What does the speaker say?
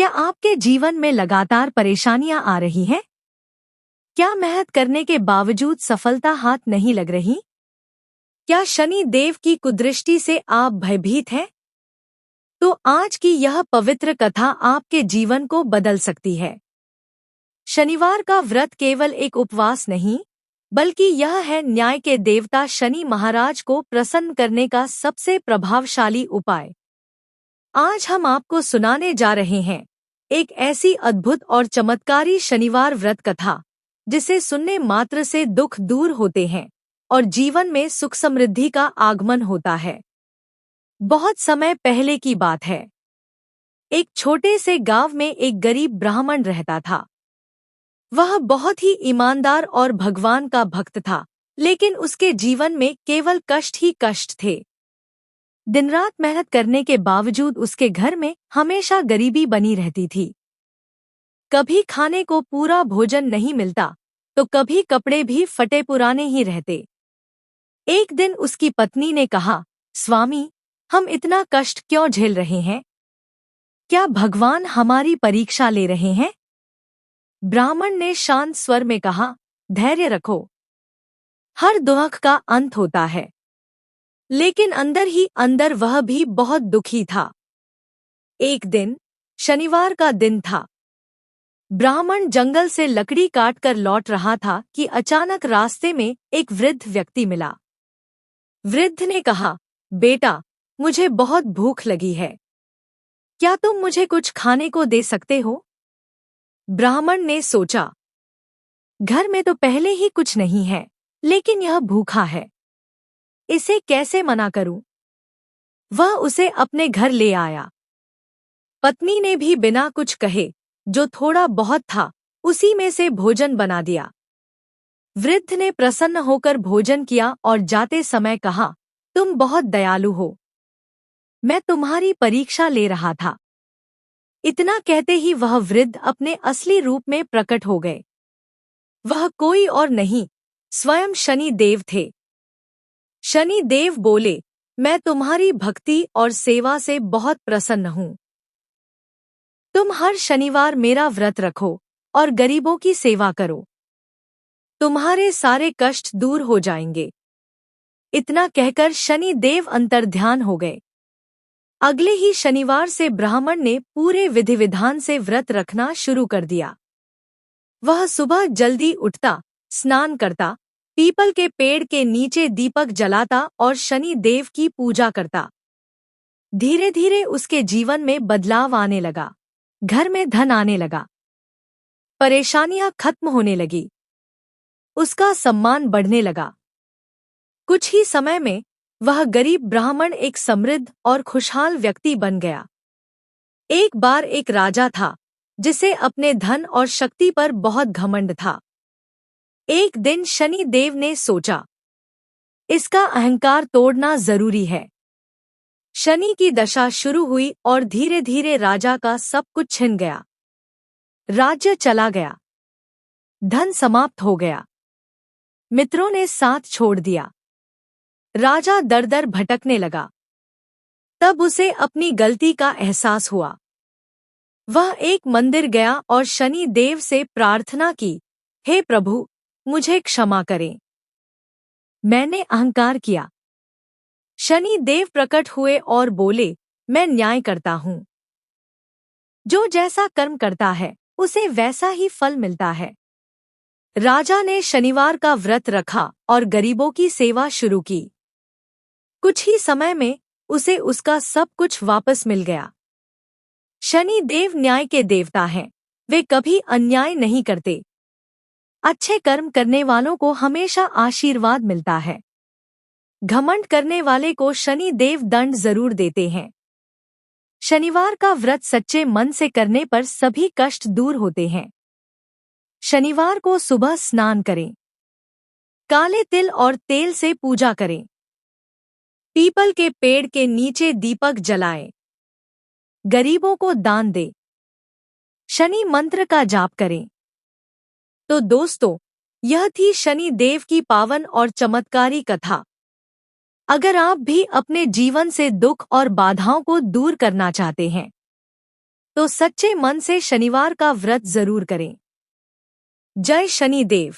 क्या आपके जीवन में लगातार परेशानियां आ रही हैं? क्या मेहनत करने के बावजूद सफलता हाथ नहीं लग रही? क्या शनि देव की कुदृष्टि से आप भयभीत हैं? तो आज की यह पवित्र कथा आपके जीवन को बदल सकती है। शनिवार का व्रत केवल एक उपवास नहीं, बल्कि यह है न्याय के देवता शनि महाराज को प्रसन्न करने का सबसे प्रभावशाली उपाय। आज हम आपको सुनाने जा रहे हैं एक ऐसी अद्भुत और चमत्कारी शनिवार व्रत कथा, जिसे सुनने मात्र से दुख दूर होते हैं और जीवन में सुख समृद्धि का आगमन होता है। बहुत समय पहले की बात है। एक छोटे से गांव में एक गरीब ब्राह्मण रहता था। वह बहुत ही ईमानदार और भगवान का भक्त था, लेकिन उसके जीवन में केवल कष्ट ही कष्ट थे। दिन रात मेहनत करने के बावजूद उसके घर में हमेशा गरीबी बनी रहती थी। कभी खाने को पूरा भोजन नहीं मिलता, तो कभी कपड़े भी फटे पुराने ही रहते। एक दिन उसकी पत्नी ने कहा, स्वामी, हम इतना कष्ट क्यों झेल रहे हैं? क्या भगवान हमारी परीक्षा ले रहे हैं? ब्राह्मण ने शांत स्वर में कहा, धैर्य रखो, हर दुख का अंत होता है। लेकिन अंदर ही अंदर वह भी बहुत दुखी था। एक दिन शनिवार का दिन था। ब्राह्मण जंगल से लकड़ी काटकर लौट रहा था कि अचानक रास्ते में एक वृद्ध व्यक्ति मिला। वृद्ध ने कहा, बेटा, मुझे बहुत भूख लगी है, क्या तुम मुझे कुछ खाने को दे सकते हो? ब्राह्मण ने सोचा, घर में तो पहले ही कुछ नहीं है, लेकिन यह भूखा है, इसे कैसे मना करूं? वह उसे अपने घर ले आया। पत्नी ने भी बिना कुछ कहे जो थोड़ा बहुत था उसी में से भोजन बना दिया। वृद्ध ने प्रसन्न होकर भोजन किया और जाते समय कहा, तुम बहुत दयालु हो, मैं तुम्हारी परीक्षा ले रहा था। इतना कहते ही वह वृद्ध अपने असली रूप में प्रकट हो गए। वह कोई और नहीं, स्वयं शनि देव थे। शनि देव बोले, मैं तुम्हारी भक्ति और सेवा से बहुत प्रसन्न हूँ। तुम हर शनिवार मेरा व्रत रखो और गरीबों की सेवा करो, तुम्हारे सारे कष्ट दूर हो जाएंगे। इतना कहकर शनि देव अंतर्ध्यान हो गए। अगले ही शनिवार से ब्राह्मण ने पूरे विधि विधान से व्रत रखना शुरू कर दिया। वह सुबह जल्दी उठता, स्नान करता, पीपल के पेड़ के नीचे दीपक जलाता और शनि देव की पूजा करता। धीरे धीरे उसके जीवन में बदलाव आने लगा। घर में धन आने लगा, परेशानियां खत्म होने लगी, उसका सम्मान बढ़ने लगा। कुछ ही समय में वह गरीब ब्राह्मण एक समृद्ध और खुशहाल व्यक्ति बन गया। एक बार एक राजा था, जिसे अपने धन और शक्ति पर बहुत घमंड था। एक दिन शनि देव ने सोचा, इसका अहंकार तोड़ना जरूरी है। शनि की दशा शुरू हुई और धीरे धीरे राजा का सब कुछ छिन गया। राज्य चला गया, धन समाप्त हो गया, मित्रों ने साथ छोड़ दिया। राजा दर दर भटकने लगा। तब उसे अपनी गलती का एहसास हुआ। वह एक मंदिर गया और शनि देव से प्रार्थना की, हे प्रभु, मुझे क्षमा करें, मैंने अहंकार किया। शनि देव प्रकट हुए और बोले, मैं न्याय करता हूँ। जो जैसा कर्म करता है उसे वैसा ही फल मिलता है। राजा ने शनिवार का व्रत रखा और गरीबों की सेवा शुरू की। कुछ ही समय में उसे उसका सब कुछ वापस मिल गया। शनि देव न्याय के देवता हैं, वे कभी अन्याय नहीं करते। अच्छे कर्म करने वालों को हमेशा आशीर्वाद मिलता है। घमंड करने वाले को शनि देव दंड जरूर देते हैं। शनिवार का व्रत सच्चे मन से करने पर सभी कष्ट दूर होते हैं। शनिवार को सुबह स्नान करें, काले तिल और तेल से पूजा करें, पीपल के पेड़ के नीचे दीपक जलाएं, गरीबों को दान दें, शनि मंत्र का जाप करें। तो दोस्तों, यह थी शनि देव की पावन और चमत्कारी कथा। अगर आप भी अपने जीवन से दुख और बाधाओं को दूर करना चाहते हैं, तो सच्चे मन से शनिवार का व्रत जरूर करें। जय शनिदेव।